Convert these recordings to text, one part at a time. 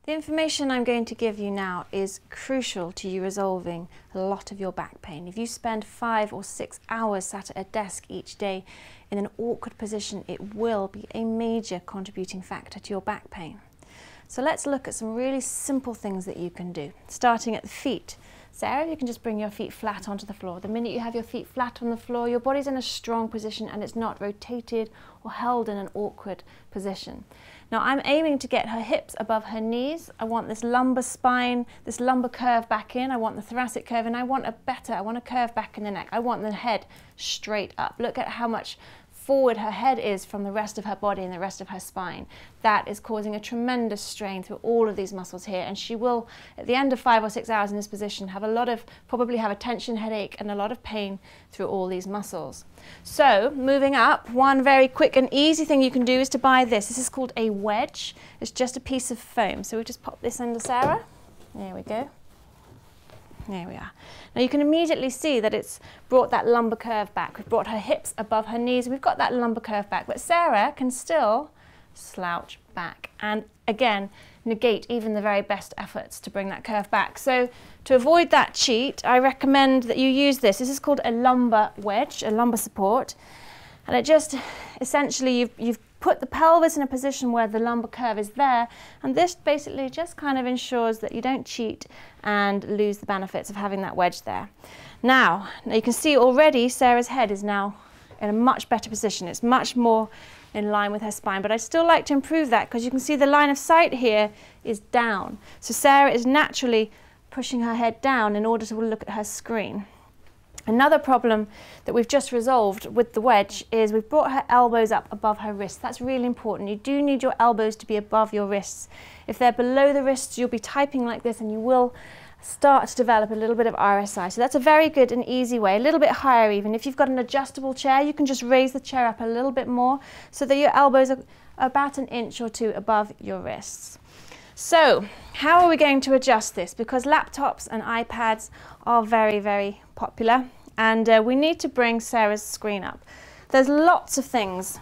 The information I'm going to give you now is crucial to you resolving a lot of your back pain. If you spend 5 or 6 hours sat at a desk each day in an awkward position, it will be a major contributing factor to your back pain. So let's look at some really simple things that you can do, starting at the feet. Sarah, you can just bring your feet flat onto the floor. The minute you have your feet flat on the floor, your body's in a strong position and it's not rotated or held in an awkward position. Now I'm aiming to get her hips above her knees. I want this lumbar spine, this lumbar curve back in. I want the thoracic curve, and I want a curve back in the neck. I want the head straight up. Look at how much forward her head is from the rest of her body and the rest of her spine. That is causing a tremendous strain through all of these muscles here, and she will, at the end of 5 or 6 hours in this position, probably have a tension headache and a lot of pain through all these muscles. So moving up, one very quick and easy thing you can do is to buy this. This is called a wedge. It's just a piece of foam. So we just pop this under Sarah. There we go. There we are. Now you can immediately see that it's brought that lumbar curve back. We've brought her hips above her knees. We've got that lumbar curve back, but Sarah can still slouch back and again negate even the very best efforts to bring that curve back. So to avoid that cheat, I recommend that you use this. This is called a lumbar wedge, a lumbar support, and it just essentially you've put the pelvis in a position where the lumbar curve is there, and this basically just kind of ensures that you don't cheat and lose the benefits of having that wedge there. Now you can see already Sarah's head is now in a much better position. It's much more in line with her spine, but I'd still like to improve that because you can see the line of sight here is down. So Sarah is naturally pushing her head down in order to look at her screen. Another problem that we've just resolved with the wedge is we've brought her elbows up above her wrists. That's really important. You do need your elbows to be above your wrists. If they're below the wrists, you'll be typing like this and you will start to develop a little bit of RSI. So that's a very good and easy way, a little bit higher even. If you've got an adjustable chair, you can just raise the chair up a little bit more so that your elbows are about 1 inch or 2 above your wrists. So how are we going to adjust this? Because laptops and iPads are very, very popular, and we need to bring Sarah's screen up. There's lots of things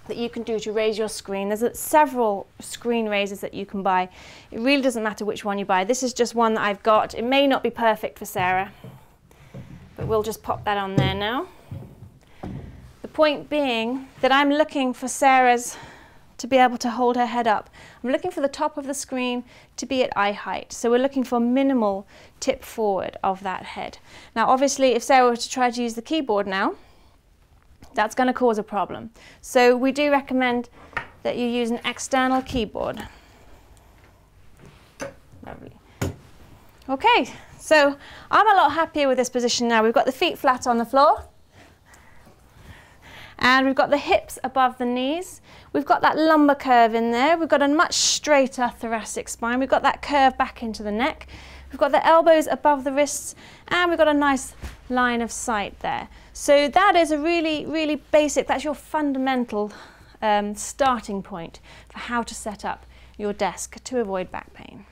that you can do to raise your screen. There's several screen raisers that you can buy. It really doesn't matter which one you buy. This is just one that I've got. It may not be perfect for Sarah, but we'll just pop that on there now. The point being that I'm looking for Sarah's to be able to hold her head up. I'm looking for the top of the screen to be at eye height. So we're looking for minimal tip forward of that head. Now obviously if Sarah were to try to use the keyboard now, that's going to cause a problem. So we do recommend that you use an external keyboard. Lovely. Okay, so I'm a lot happier with this position now. We've got the feet flat on the floor, and we've got the hips above the knees. We've got that lumbar curve in there. We've got a much straighter thoracic spine. We've got that curve back into the neck. We've got the elbows above the wrists, and we've got a nice line of sight there. So that is a really, really basic, that's your fundamental starting point for how to set up your desk to avoid back pain.